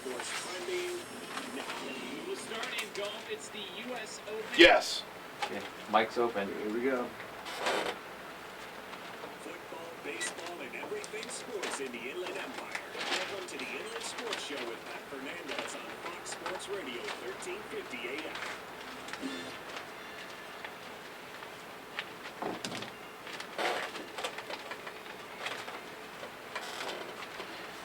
sports trending now. We'll start in golf. It's the U.S. Open. Yes. Okay, mic's open. Here we go. Football, baseball, and everything sports in the Inland Empire. Welcome to the Inland Sports Show with Pep Fernandez on Fox Sports Radio, 1350 AM.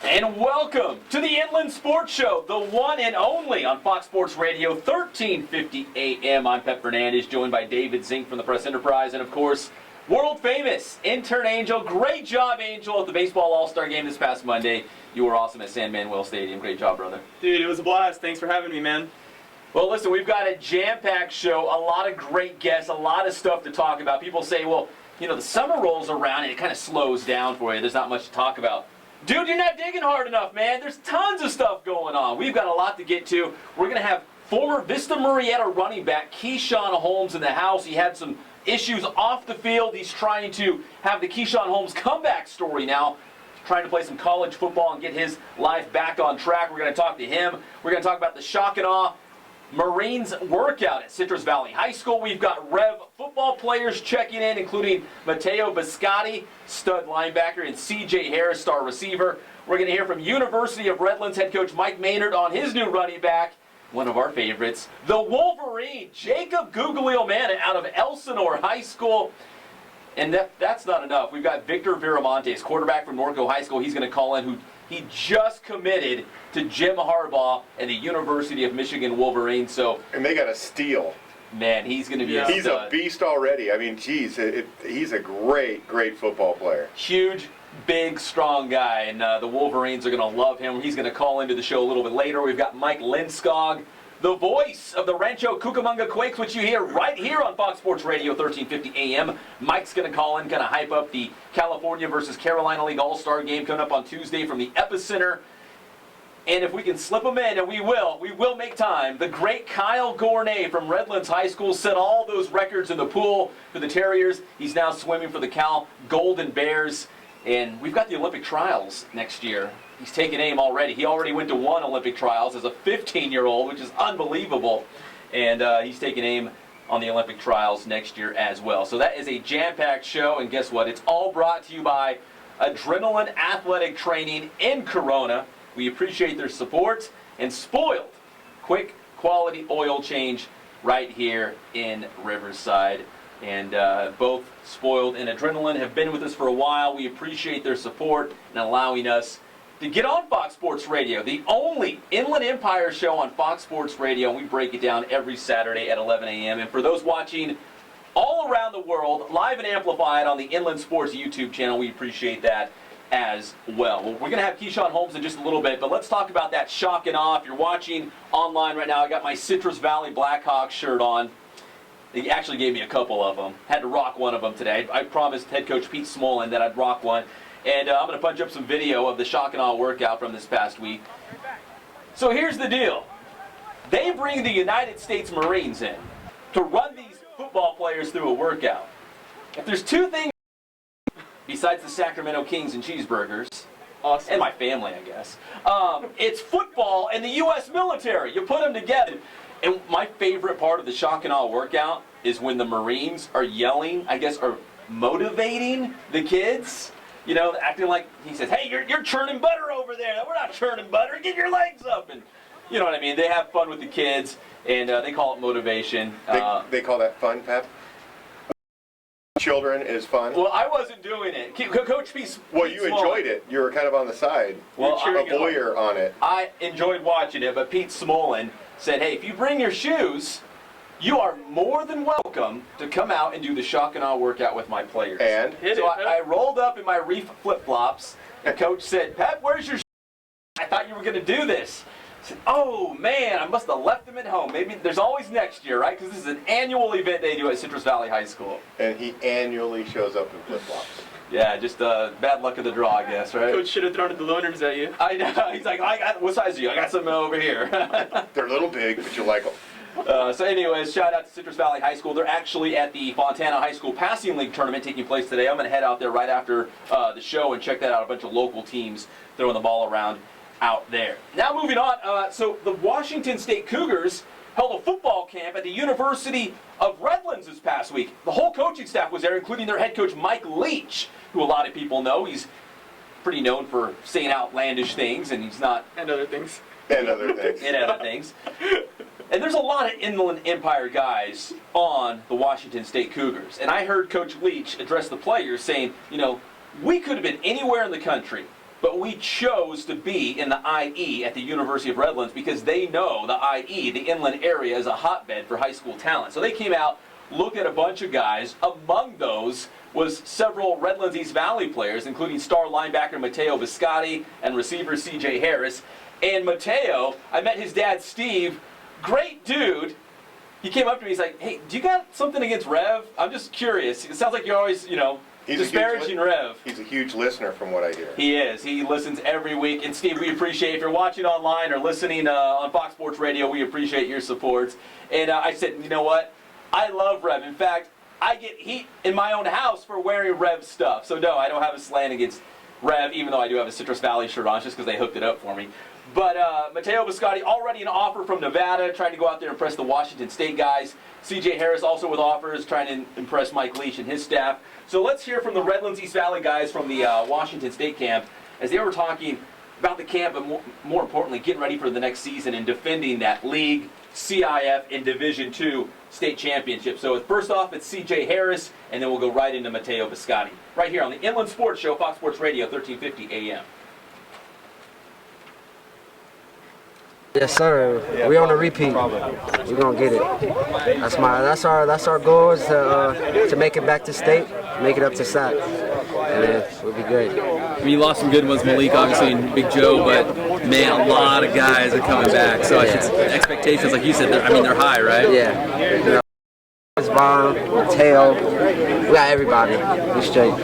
And welcome to the Inland Sports Show, the one and only on Fox Sports Radio, 1350 AM. I'm Pep Fernandez, joined by David Zink from the Press Enterprise, and of course, world famous intern Angel. Great job, Angel, at the Baseball All-Star Game this past Monday. You were awesome at San Manuel Stadium. Great job, brother. Dude, it was a blast. Thanks for having me, man. Well, listen, we've got a jam-packed show, a lot of great guests, a lot of stuff to talk about. People say, well, you know, the summer rolls around and it kind of slows down for you. There's not much to talk about. Dude, you're not digging hard enough, man. There's tons of stuff going on. We've got a lot to get to. We're going to have former Vista Murrieta running back Kishawn Holmes in the house. He had some issues off the field. He's trying to have the Kishawn Holmes comeback story now, trying to play some college football and get his life back on track. We're going to talk to him. We're going to talk about the shock and awe Marines workout at Citrus Valley High School. We've got Rev football players checking in, including Matteo Biscotti, stud linebacker, and C.J. Harris, star receiver. We're going to hear from University of Redlands head coach Mike Maynard on his new running back, one of our favorites, the Wolverine, Jacob Guglielmin out of Elsinore High School. And that's not enough. We've got Victor Viramontes, quarterback from Norco High School. He's going to call in, who he just committed to Jim Harbaugh and the University of Michigan Wolverines. So, And they got a steal. man, he's going to be a He's stud. a beast already. I mean, geez, he's a great football player. Huge, big, strong guy, and the Wolverines are going to love him. He's going to call into the show a little bit later. We've got Mike Lindskog, the voice of the Rancho Cucamonga Quakes, which you hear right here on Fox Sports Radio, 1350 AM. Mike's going to call in, kind of hype up the California versus Carolina League All-Star game coming up on Tuesday from the Epicenter. And if we can slip him in, and we will make time, the great Kyle Gornay from Redlands High School set all those records in the pool for the Terriers. He's now swimming for the Cal Golden Bears. And we've got the Olympic trials next year. He's taken aim already. He already went to one Olympic trials as a 15-year-old, which is unbelievable. And he's taking aim on the Olympic trials next year as well. So that is a jam-packed show. And guess what? It's all brought to you by Adrenaline Athletic Training in Corona. We appreciate their support. And Spoiled, quick quality oil change right here in Riverside. And both Spoiled and Adrenaline have been with us for a while. We appreciate their support and allowing us to get on Fox Sports Radio, the only Inland Empire show on Fox Sports Radio. And we break it down every Saturday at 11 a.m. And for those watching all around the world, live and amplified on the Inland Sports YouTube channel, we appreciate that as well. Well, we're going to have Kishawn Holmes in just a little bit, but let's talk about that shock and awe. If you're watching online right now, I got my Citrus Valley Blackhawks shirt on. He actually gave me a couple of them. Had to rock one of them today. I promised head coach Pete Smolin that I'd rock one. And I'm going to punch up some video of the shock and awe workout from this past week. So here's the deal. They bring the United States Marines in to run these football players through a workout. If there's two things besides the Sacramento Kings and cheeseburgers, Awesome. and my family, I guess, it's football and the U.S. military. You put them together. And my favorite part of the shock and awe workout is when the Marines are yelling, I guess, or motivating the kids. You know, acting like, he says, hey, you're churning butter over there. We're not churning butter. Get your legs up. And you know what I mean? They have fun with the kids, and they call it motivation. They call that fun, Pep? Children is fun? Well, I wasn't doing it. Coach Pete. Well, you enjoyed it. You were kind of on the side. Well, a voyeur on it. I enjoyed watching it, but Pete Smolin said, hey, if you bring your shoes, you are more than welcome to come out and do the shock and awe workout with my players. And? So I rolled up in my reef flip-flops, and Coach said, Pep, where's your shoes? I thought you were going to do this. I said, oh, man, I must have left them at home. Maybe there's always next year, right? Because this is an annual event they do at Citrus Valley High School. And he annually shows up in flip-flops. Yeah, just bad luck of the draw, I guess, right? Coach should have thrown the loaners at you. I know. He's like, what size are you? I got some over here. They're a little big, but you like them. So anyways, shout out to Citrus Valley High School. They're actually at the Fontana High School Passing League tournament taking place today. I'm going to head out there right after the show and check that out. A bunch of local teams throwing the ball around out there. Now moving on, so the Washington State Cougars held a football camp at the University of Redlands this past week. The whole coaching staff was there, including their head coach Mike Leach, who a lot of people know. He's pretty known for saying outlandish things, and he's not... And other things. And other things. And other things. And there's a lot of Inland Empire guys on the Washington State Cougars. And I heard Coach Leach address the players saying, you know, we could have been anywhere in the country, but we chose to be in the IE at the University of Redlands because they know the IE, the inland area, is a hotbed for high school talent. So they came out, looked at a bunch of guys. Among those was several Redlands East Valley players, including star linebacker Matteo Biscotti and receiver C.J. Harris. And Matteo, I met his dad, Steve, great dude. He came up to me, he's like, hey, do you got something against Rev? I'm just curious. It sounds like you're always, you know, disparaging Rev. He's a huge listener from what I hear. He is. He listens every week. And Steve, we appreciate, if you're watching online or listening on Fox Sports Radio, we appreciate your support. And I said, you know what? I love Rev. In fact, I get heat in my own house for wearing Rev stuff. So no, I don't have a slant against Rev, even though I do have a Citrus Valley shirt on, just because they hooked it up for me. But Matteo Biscotti, already an offer from Nevada, trying to go out there and impress the Washington State guys. C.J. Harris also with offers, trying to impress Mike Leach and his staff. So let's hear from the Redlands East Valley guys from the Washington State camp, as they were talking about the camp, but more importantly, getting ready for the next season and defending that league, CIF, and Division II state championship. So first off, it's C.J. Harris, and then we'll go right into Matteo Biscotti. Right here on the Inland Sports Show, Fox Sports Radio, 1350 AM. Yes, sir. We on a repeat. We're gonna get it. That's our goal is to make it back to state, make it up to SAC, and then we'll be good. I mean, you lost some good ones, Malik, obviously, and Big Joe, but man, a lot of guys are coming back. So expectations, like you said, they're high, right? Yeah. You know, Vaughn, Mateo, we got everybody. We straight.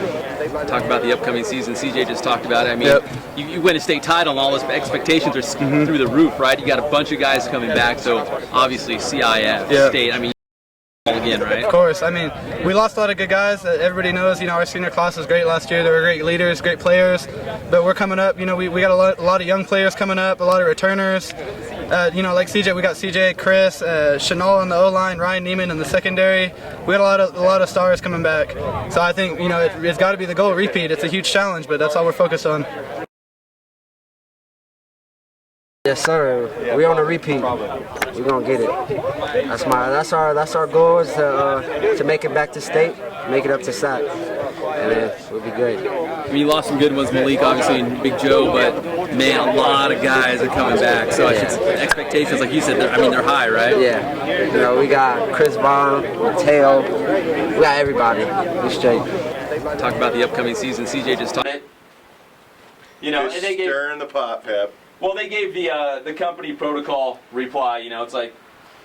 Talk about the upcoming season. CJ just talked about it. I mean, you win a state title, and all those expectations are through the roof, right? You got a bunch of guys coming back, so obviously CIF, state. I mean, again, right? Of course. I mean, we lost a lot of good guys. Everybody knows, you know, our senior class was great last year. They were great leaders, great players. But we're coming up. You know, we got a lot of young players coming up, a lot of returners. You know, like CJ, we got CJ, Chris, Chanel on the O-line, Ryan Neiman in the secondary. We got a lot of stars coming back. So I think, you know, it's got to be the goal repeat. It's a huge challenge, but that's all we're focused on. Yes, sir. We on a repeat. We're gonna get it. That's our goal is to make it back to state, make it up to SAC, and then we'll be good. I mean, you lost some good ones, Malik, obviously, and Big Joe, but man, a lot of guys are coming back. So expectations, like you said, they're high, right? Yeah. You know, we got Chris Vaughn, Mateo, we got everybody. We straight. Talk about the upcoming season. CJ just talked. You know, Just and they gave. stirring the pot, Pep. Well, they gave the company protocol reply. You know, it's like,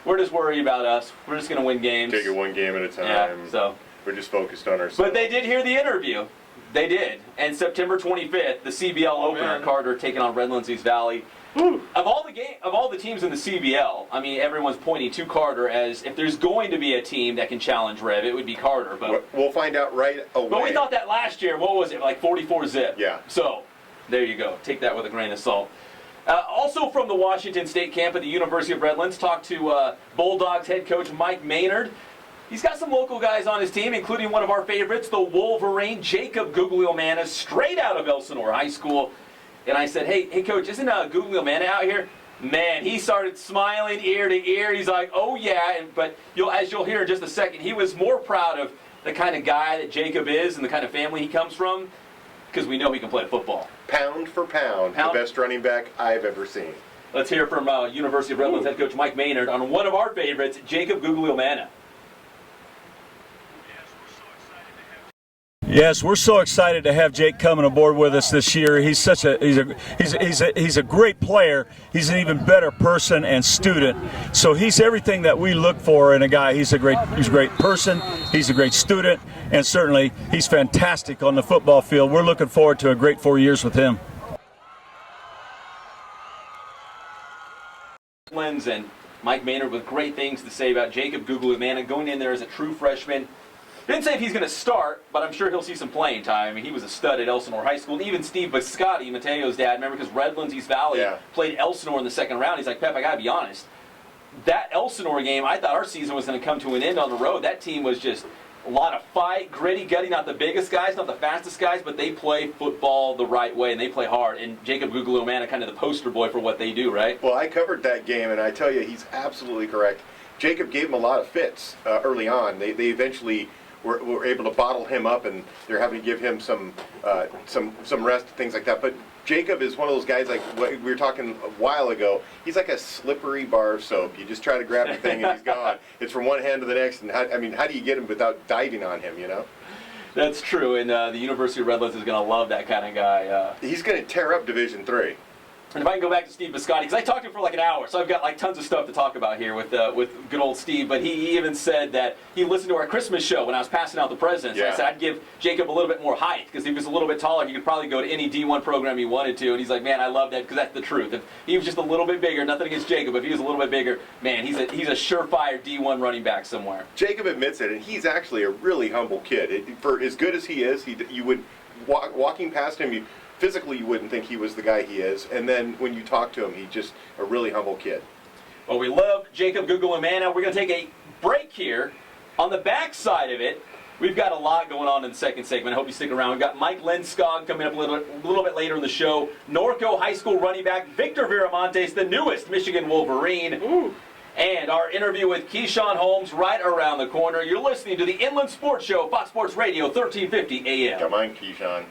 we're just worried about us. We're just going to win games. Take it one game at a time. Yeah, so. We're just focused on ourselves. But they did hear the interview. They did. And September 25th, the CBL opener, Carter taking on Redlands East Valley. Of all the teams in the CBL, I mean, everyone's pointing to Carter as if there's going to be a team that can challenge Rev, it would be Carter. But we'll find out right away. But we thought that last year. What was it, like 44-zip? Yeah. So there you go. Take that with a grain of salt. Also from the Washington State camp at the University of Redlands, talked to Bulldogs head coach Mike Maynard. He's got some local guys on his team, including one of our favorites, the Wolverine, Jacob Guglielmana, straight out of Elsinore High School. And I said, hey coach, isn't Guglielmana out here? Man, he started smiling ear to ear. He's like, oh yeah, but as you'll hear in just a second, he was more proud of the kind of guy that Jacob is and the kind of family he comes from, because we know he can play football. Pound for pound, the best running back I've ever seen. Let's hear from University of Redlands head coach Mike Maynard on one of our favorites, Jacob Guglielmana. Yes, we're so excited to have Jake coming aboard with us this year. He's a great player. He's an even better person and student. So he's everything that we look for in a guy. He's a great person. He's a great student, and certainly he's fantastic on the football field. We're looking forward to a great 4 years with him. And Mike Maynard with great things to say about Jacob Guglielmana going in there as a true freshman. Didn't say if he's going to start, but I'm sure he'll see some playing time. I mean, he was a stud at Elsinore High School. And even Steve Biscotti, Mateo's dad, remember, because Redlands, East Valley, played Elsinore in the second round. He's like, Pep, I got to be honest. That Elsinore game, I thought our season was going to come to an end on the road. That team was just a lot of fight, gritty, gutty, not the biggest guys, not the fastest guys, but they play football the right way, and they play hard. And Jacob Guglielmana, kind of the poster boy for what they do, right? Well, I covered that game, and I tell you, he's absolutely correct. Jacob gave him a lot of fits early on. They eventually were able to bottle him up, and they're having to give him some rest, things like that. But Jacob is one of those guys, like what we were talking a while ago. He's like a slippery bar of soap. You just try to grab the thing, and he's gone. It's from one hand to the next. And how do you get him without diving on him? You know. That's true, and the University of Redlands is going to love that kind of guy. He's going to tear up Division III. And if I can go back to Steve Biscotti, because I talked to him for like an hour, so I've got like tons of stuff to talk about here with good old Steve. But he even said that he listened to our Christmas show when I was passing out the presents. Yeah. And I said I'd give Jacob a little bit more height, because if he was a little bit taller, he could probably go to any D1 program he wanted to. And he's like, man, I love that, because that's the truth. If he was just a little bit bigger, nothing against Jacob, if he was a little bit bigger, man, he's a surefire D1 running back somewhere. Jacob admits it, and he's actually a really humble kid. For as good as he is, you would walking past him, physically, you wouldn't think he was the guy he is, and then when you talk to him, he's just a really humble kid. Well, we love Jacob Guglielmana. We're going to take a break here. On the back side of it, we've got a lot going on in the second segment. I hope you stick around. We've got Mike Lindskog coming up a little bit later in the show. Norco High School running back Victor Viramontes, the newest Michigan Wolverine. Ooh. And our interview with Kishawn Holmes right around the corner. You're listening to the Inland Sports Show, Fox Sports Radio, 1350 AM. Come on, Kishawn.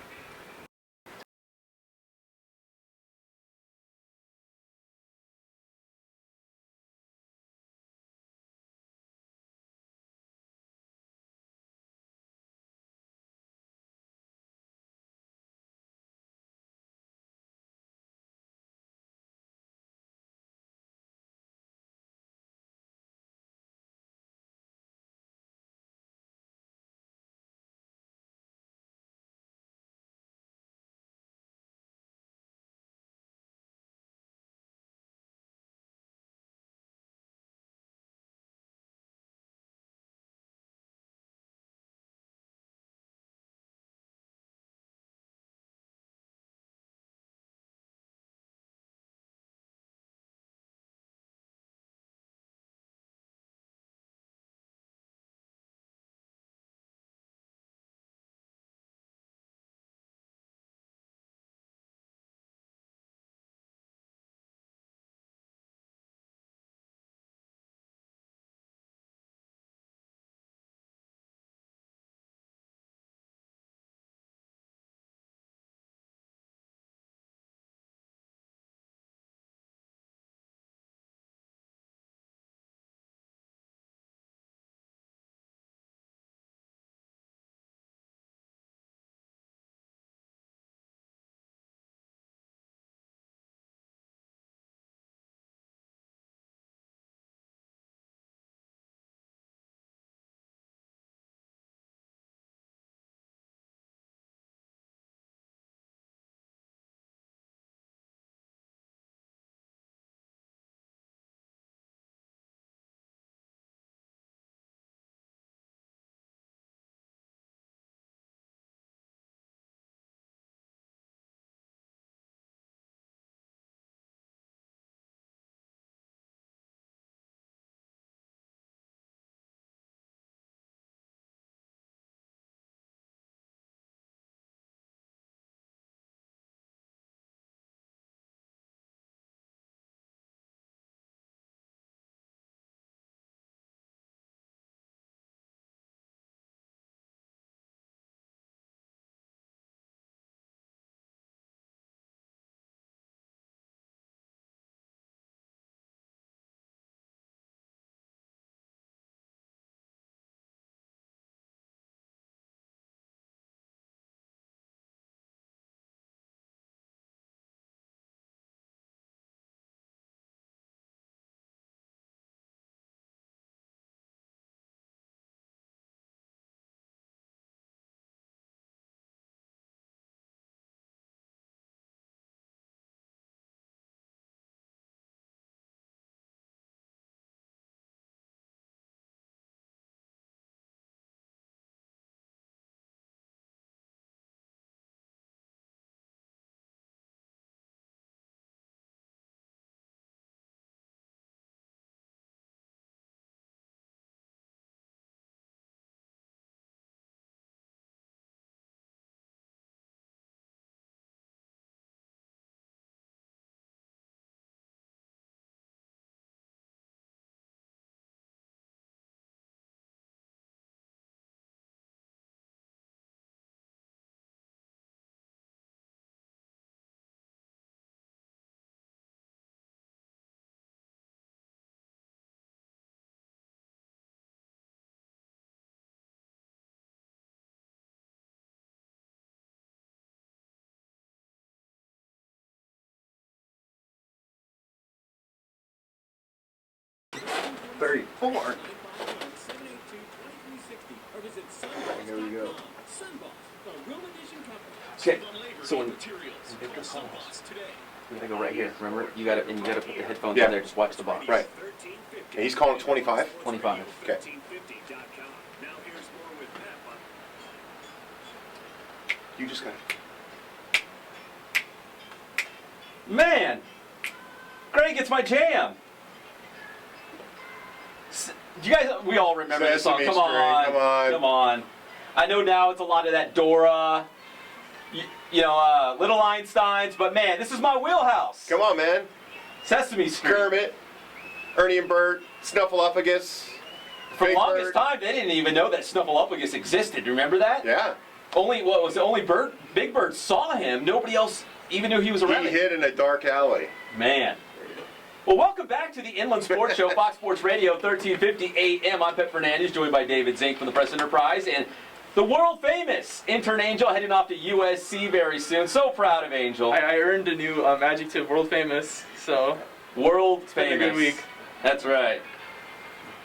34. Here we go. Okay, so when Victor calls, you gotta go right here. Remember, you gotta put the headphones Yeah. in there. Just watch the box. Right. And he's calling 25? 25. Okay. You just got it. Man, Greg, it's my jam. You guys, we all remember this song. Sesame Come on, Street, come on. come on. I know now it's a lot of that Dora, Little Einsteins, but man, this is my wheelhouse. Come on, man. Sesame Street. Kermit, Ernie and Bert, Snuffleupagus. For Big longest Bird. time, they didn't even know that Snuffleupagus existed. Remember that? Yeah. Only Big Bird saw him. Nobody else even knew he was around. He hid in a dark alley. Man. Well, welcome back to the Inland Sports Show, Fox Sports Radio, 1350 AM. I'm Pep Fernandez, joined by David Zink from the Press Enterprise, and the world-famous intern Angel heading off to USC very soon. So proud of Angel. I earned a new adjective, world famous. So World-famous. been a good week. That's right.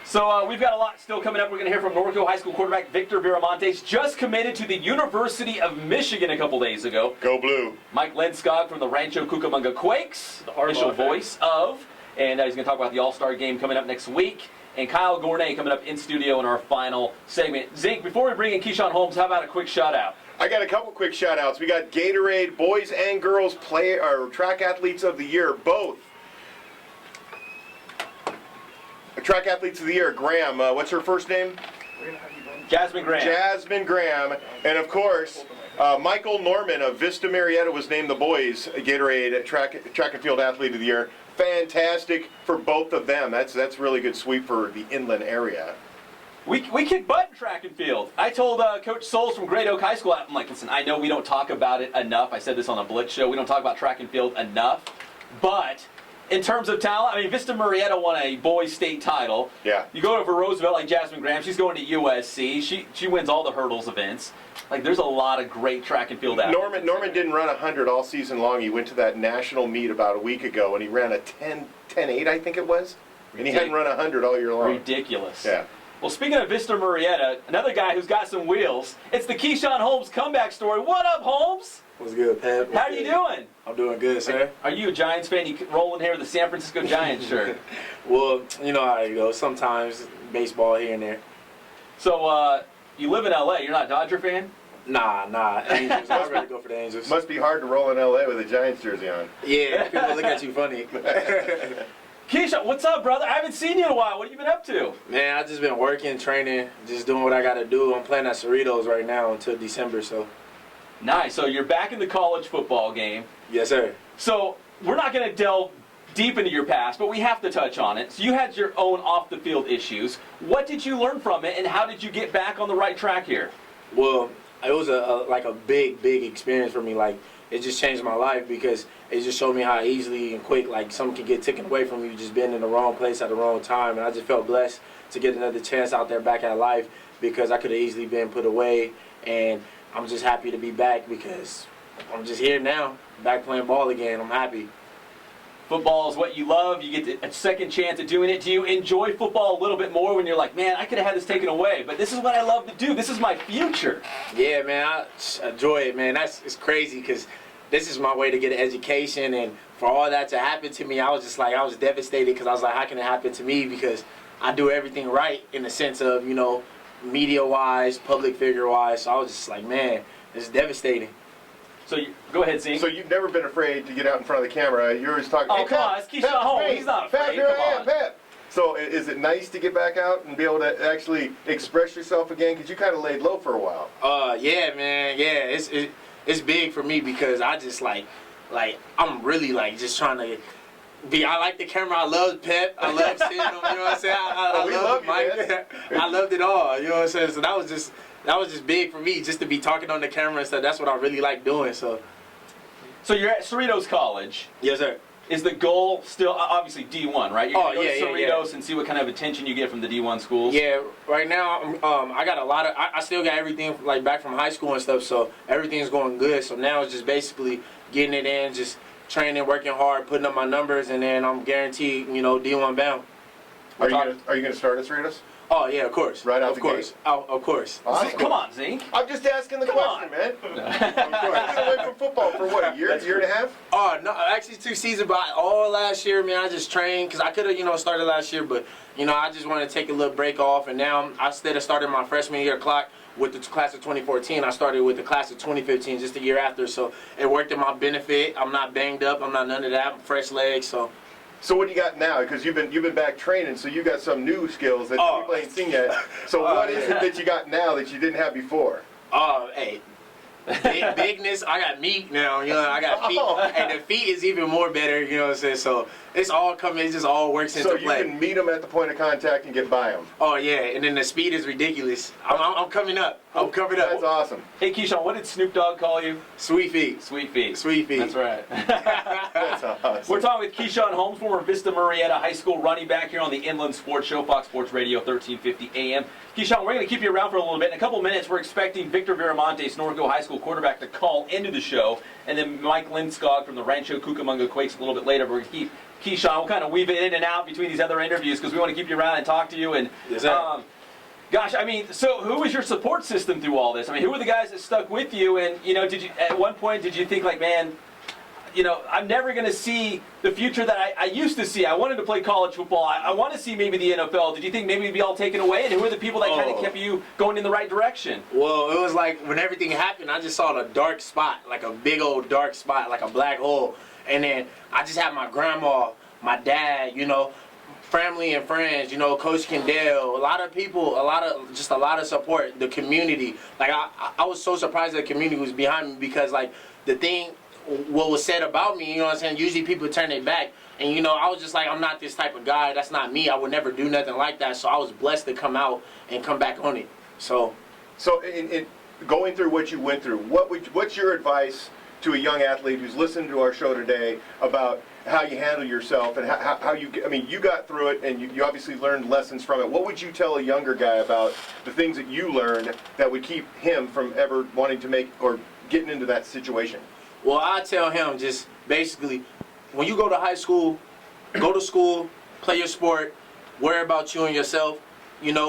So we've got a lot still coming up. We're going to hear from Norco High School quarterback Victor Viramontes, just committed to the University of Michigan a couple days ago. Go Blue. Mike Lindskog from the Rancho Cucamonga Quakes, The Harbaugh official effect. voice of, and he's going to talk about the All-Star game coming up next week. And Kyle Gornay coming up in studio in our final segment. Zink, before we bring in Kishawn Holmes, how about a quick shout-out? I got a couple quick shout-outs. We got Gatorade Boys and Girls Track Athletes of the Year, both. Track Athletes of the Year, Graham. What's her first name? Jasmine Graham. Jasmine Graham. And, of course, Michael Norman of Vista, Murrieta was named the boys Gatorade Track and Field Athlete of the Year. Fantastic for both of them. That's really good sweep for the inland area. We kick butt in track and field. I told Coach Souls from Great Oak High School, I'm like, listen, I know we don't talk about it enough. I said this on the Blitz show. We don't talk about track and field enough. But in terms of talent, I mean, Vista Murrieta won a boys state title. Yeah. You go over Roosevelt like Jasmine Graham. She's going to USC. She wins all the hurdles events. Like, there's a lot of great track and field athletes. Norman didn't run 100 all season long. He went to that national meet about a week ago, and he ran a 10.8, I think it was. And he hadn't run 100 all year long. Ridiculous. Yeah. Well, speaking of Vista Murrieta, another guy who's got some wheels, it's the Kishawn Holmes comeback story. What up, Holmes? What's good, Pep? How are you doing? I'm doing good, sir. Are you a Giants fan? You rolling here with the San Francisco Giants shirt. Well, you know how it goes. Sometimes baseball here and there. So, you live in LA. You're not a Dodger fan? Nah. Angels. I'd rather go for the Angels. Must be hard to roll in LA with a Giants jersey on. Yeah, people look at you funny. Keisha, what's up, brother? I haven't seen you in a while. What have you been up to? Man, I just been working, training, just doing what I got to do. I'm playing at Cerritos right now until December, so. Nice. So you're back in the college football game. Yes, sir. So we're not going to delve deep into your past, but we have to touch on it. So you had your own off-the-field issues. What did you learn from it, and how did you get back on the right track here? Well, it was a big experience for me. Like, it just changed my life because it just showed me how easily and quick, like, something can get taken away from you just being in the wrong place at the wrong time. And I just felt blessed to get another chance out there back at life because I could have easily been put away. And I'm just happy to be back because I'm just here now, back playing ball again. I'm happy. Football is what you love. You get a second chance at doing it. Do you enjoy football a little bit more when you're like, man, I could have had this taken away, but this is what I love to do. This is my future. Yeah, man, I enjoy it, man. It's crazy because this is my way to get an education, and for all that to happen to me, I was devastated because I was like, how can it happen to me? Because I do everything right in the sense of, you know, media-wise, public figure-wise. So I was just like, man, it's devastating. So go ahead, Zeke. So you've never been afraid to get out in front of the camera. You're always talking. Oh, hey, come on, it's Kishawn Holmes. He's not afraid. Pep, here Come I am, on. Pep. So is it nice to get back out and be able to actually express yourself again? Because you kind of laid low for a while. Yeah, man. Yeah, it's big for me because I just like I'm really like just trying to be. I like the camera. I love Pep. I love seeing him. You know what I'm saying? I love Mike. I loved it all. You know what I'm saying? So that was just big for me just to be talking on the camera and stuff. That's what I really like doing. So you're at Cerritos College. yes, sir. Is the goal still obviously D1, right? You're gonna go to yeah. Cerritos and see what kind of attention you get from the D1 schools. Yeah, right now I got a lot of. I still got everything like back from high school and stuff, so everything's going good. So now it's just basically getting it in, just training, working hard, putting up my numbers, and then I'm guaranteed, you know, D1 bound. Are you going to start us, Ritas? Oh yeah, of course. Right out of the course. gate. Of course. Awesome. Come on, Zeke. I'm just asking the question, man. You've been away from football for what, a year and a half? Oh no, actually 2 seasons. But all last year, man, I just trained because I could have, started last year, but I just wanted to take a little break off, and now instead of starting my freshman year clock with the class of 2014, I started with the class of 2015, just a year after. So it worked in my benefit. I'm not banged up. I'm not none of that. I'm fresh legs. So what do you got now? Because you've been back training, so you got some new skills that people ain't seen yet. So what is it that you got now that you didn't have before? Hey, bigness. I got meat now. I got feet, and the feet is even more better. You know what I'm saying? So it's all coming. It just all works into play. So you can meet them at the point of contact and get by them. Oh yeah, and then the speed is ridiculous. I'm coming up. I'm coming up. That's awesome. Hey, Kishawn, what did Snoop Dogg call you? Sweet feet. Sweet feet. Sweet feet. That's right. That's awesome. We're talking with Kishawn Holmes, former Vista Murrieta High School running back here on the Inland Sports Show, Fox Sports Radio, 1350 AM. Kishawn, we're going to keep you around for a little bit. In a couple minutes, we're expecting Victor Viramontes, Norco High School quarterback, to call into the show, and then Mike Lindskog from the Rancho Cucamonga Quakes a little bit later. We're going to keep Kishawn. We'll kind of weave it in and out between these other interviews because we want to keep you around and talk to you. And gosh, so who was your support system through all this? Who were the guys that stuck with you? And did you at one point did you think like, man, I'm never going to see the future that I used to see. I wanted to play college football. I want to see maybe the NFL. Did you think maybe it'd be all taken away? And who were the people that kind of kept you going in the right direction? Well, it was like when everything happened, I just saw the dark spot, like a big old dark spot, like a black hole. And then I just had my grandma, my dad, family and friends, Coach Kendall, a lot of people, a lot of support, the community. Like I was so surprised that the community was behind me because like what was said about me, usually people turn their back. And I was just like, I'm not this type of guy. That's not me. I would never do nothing like that. So I was blessed to come out and come back on it. So in going through what you went through, what's your advice to a young athlete who's listening to our show today about how you handle yourself and how you got through it and you obviously learned lessons from it. What would you tell a younger guy about the things that you learned that would keep him from ever wanting to make or getting into that situation? Well, I tell him just basically, when you go to high school, go to school, play your sport, worry about you and yourself.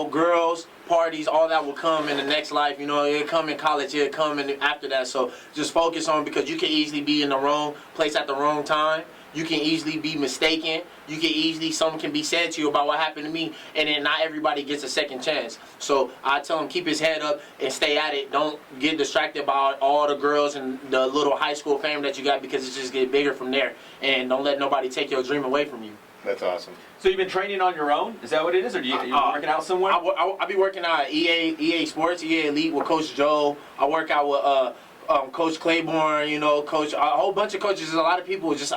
Girls, parties, all that will come in the next life. It'll come in college, it'll come in after that. So just focus on, because you can easily be in the wrong place at the wrong time. You can easily be mistaken. You can easily, something can be said to you about what happened to me, and then not everybody gets a second chance. So I tell him, keep his head up and stay at it. Don't get distracted by all the girls and the little high school fame that you got, because it just gets bigger from there. And don't let nobody take your dream away from you. That's awesome. So you've been training on your own? Is that what it is? Or you working out somewhere? I be working out at EA Sports, EA Elite with Coach Joe. I work out with Coach Claiborne, Coach, a whole bunch of coaches. There's a lot of people just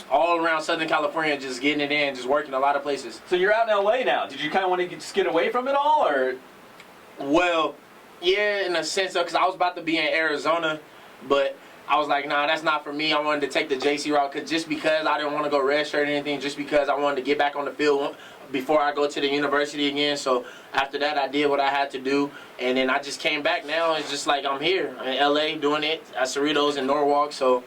all around Southern California just getting it in, just working a lot of places. So you're out in LA now. Did you kind of want to just get away from it all, or? Well, yeah, in a sense, because I was about to be in Arizona, but I was like, nah, that's not for me. I wanted to take the JC route, just because I didn't want to go redshirt or anything, just because I wanted to get back on the field before I go to the university again. So after that, I did what I had to do, and then I just came back. Now it's just like I'm here in LA doing it at Cerritos and Norwalk. So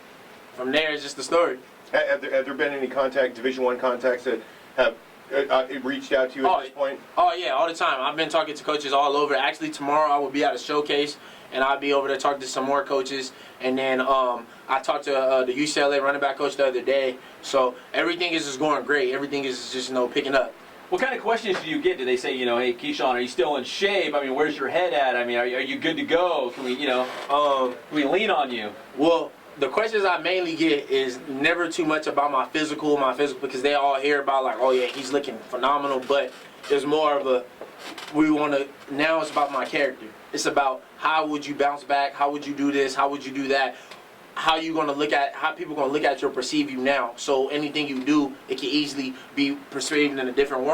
from there, it's just the story. Have there been any Division I contacts that have reached out to you at this point? Oh yeah, all the time. I've been talking to coaches all over. Actually, tomorrow I will be at a showcase, and I'll be over there talking to some more coaches. And then I talked to the UCLA running back coach the other day. So everything is just going great. Everything is just picking up. What kind of questions do you get? Do they say, hey, Kishawn, are you still in shape? Where's your head at? Are you good to go? Can we, can we lean on you? Well, the questions I mainly get is never too much about my physical, because they all hear about like, oh yeah, he's looking phenomenal. But there's more of now it's about my character. It's about how would you bounce back? How would you do this? How would you do that? How people gonna look at you or perceive you now? So anything you do, it can easily be perceived in a different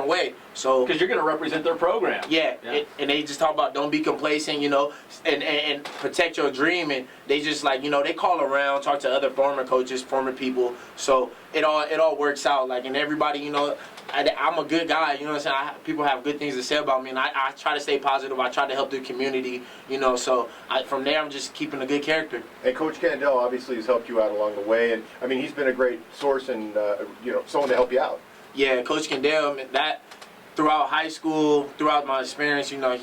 way. So because you're gonna represent their program. Yeah. And they just talk about don't be complacent, and protect your dream. And they just they call around, talk to other former coaches, former people. So it all works out. And everybody, I'm a good guy. You know what I'm saying? People have good things to say about me, and I try to stay positive. I try to help the community. So from there, I'm just keeping a good character. And Coach Candell obviously has helped you out along the way, and he's been a great source and someone to help you out. Yeah, Coach Kendall, that throughout high school, throughout my experience, you know,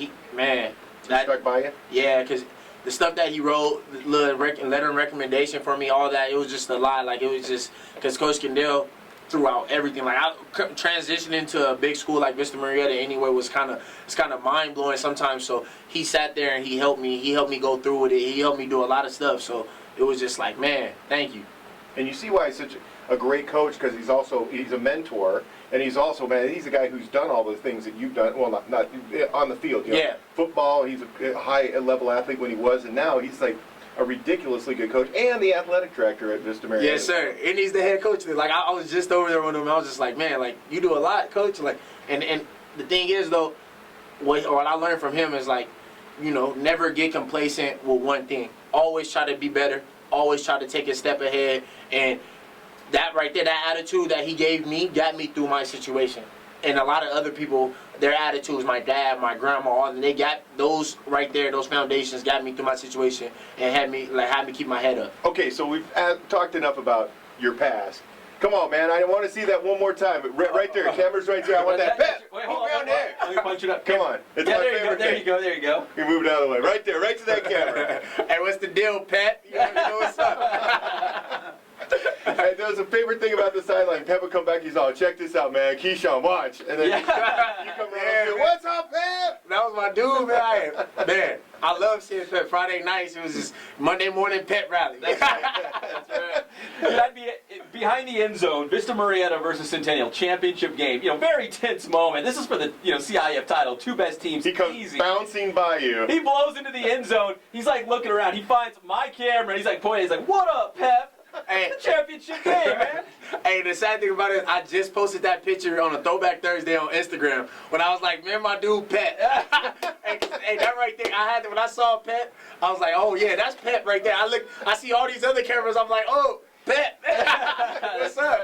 that stuck by you? Yeah, because the stuff that he wrote, the letter of recommendation for me, all that, it was just a lot. Like, it was just, because Coach Kendall, throughout everything, like, transitioning to a big school like Vista Murrieta anyway was kind of mind-blowing sometimes. So he sat there and he helped me go through with it. He helped me do a lot of stuff. So it was just like, man, thank you. And you see why he's such a great coach, because he's a mentor, and he's also, man, he's a guy who's done all the things that you've done. Well, not on the field. You know, yeah. Football, he's a high-level athlete when he was, and now he's like a ridiculously good coach and the athletic director at Vista Murrieta. Yes, sir. And he's the head coach. Like, I was just over there with him. I was just like, man, like, you do a lot, coach. Like, and the thing is, though, what I learned from him is, like, you know, never get complacent with one thing. Always try to be better. Always try to take a step ahead. And that right there, that attitude that he gave me got me through my situation. And a lot of other people, their attitudes, my dad, my grandma, all they got those right there, those foundations got me through my situation and had me keep my head up. Okay, so we've talked enough about your past. Come on, man, I want to see that one more time. Right there, camera's right there. I want that. Pep, Wait, move hold down on. there. Let me punch it up. Come on, it's my favorite There thing. you go. There you go. You moved out of the way. Right there, right to that camera. Hey, what's the deal, Pep? You already know what's up. Hey, there was a favorite thing about the sideline. Pep would come back, he's all, check this out, man. Kishawn, watch. And then you come around and say, what's up, Pep? That was my dude, man. I love seeing Pep. Friday nights, it was just Monday morning Pep rally. That's right. That'd be behind the end zone, Vista Murrieta versus Centennial championship game. You know, very tense moment. This is for the CIF title. Two best teams. He comes easy. bouncing by you. He blows into the end zone. He's like looking around. He finds my camera. He's like pointing. He's like, "What up, Pep?" Hey, the championship game, man. Hey, the sad thing about it is I just posted that picture on a Throwback Thursday on Instagram when I was like, man, my dude Pep. Hey, that right there, when I saw Pep, I was like, oh yeah, that's Pep right there. I see all these other cameras. I'm like, oh, Pep. What's up?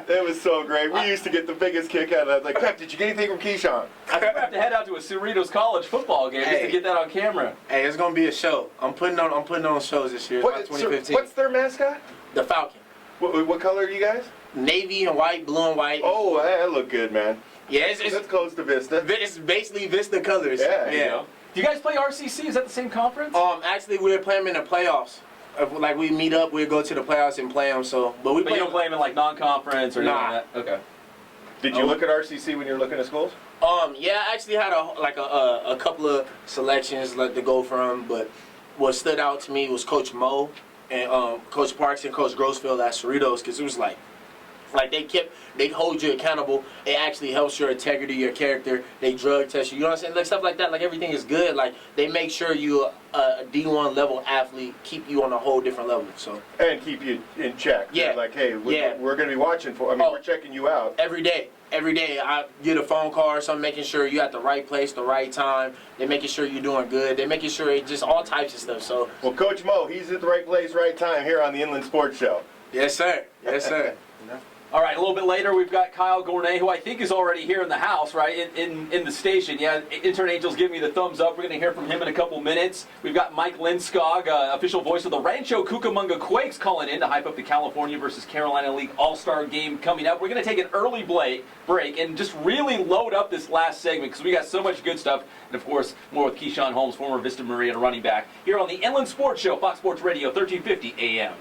It was so great. We used to get the biggest kick out of that. Like, Pep, did you get anything from Kishawn? I think we have to head out to a Cerritos College football game just to get that on camera. Hey, it's gonna be a show. I'm putting on shows this year. 2015. What's their mascot? The Falcon. What color are you guys? Navy and white, blue and white. Oh, that look good, man. Yeah, that's close to Vista. It's basically Vista colors. Yeah. Do you guys play RCC? Is that the same conference? Actually, we're playing them in the playoffs. Like, we meet up, we go to the playoffs and play them. So, but you don't play them in like non-conference or anything like that. Okay. Did you look at RCC when you were looking at schools? Yeah, I actually had a couple of selections to go from, but what stood out to me was Coach Mo and Coach Parks and Coach Grossfield at Cerritos, because it was like they hold you accountable. It actually helps your integrity, your character. They drug test you. You know what I'm saying? Like, stuff like that. Like, everything is good. Like, they make sure you a D1 level athlete, keep you on a whole different level. So and keep you in check. Yeah. They're like, hey, we're going to be watching for. I mean, we're checking you out every day. Every day I get a phone call or something, making sure you're at the right place, the right time. They're making sure you're doing good. They're making sure just all types of stuff. So, well, Coach Mo, he's at the right place, right time here on the Inland Sports Show. Yes, sir. Yes, sir. All right, a little bit later, we've got Kyle Gornay, who I think is already here in the house, right, in the station. Yeah, Intern Angel's giving me the thumbs up. We're going to hear from him in a couple minutes. We've got Mike Lindskog, official voice of the Rancho Cucamonga Quakes, calling in to hype up the California versus Carolina League All-Star game coming up. We're going to take an early break and just really load up this last segment because we got so much good stuff. And, of course, more with Kishawn Holmes, former Vista Murrieta running back, here on the Inland Sports Show, Fox Sports Radio, 1350 AM.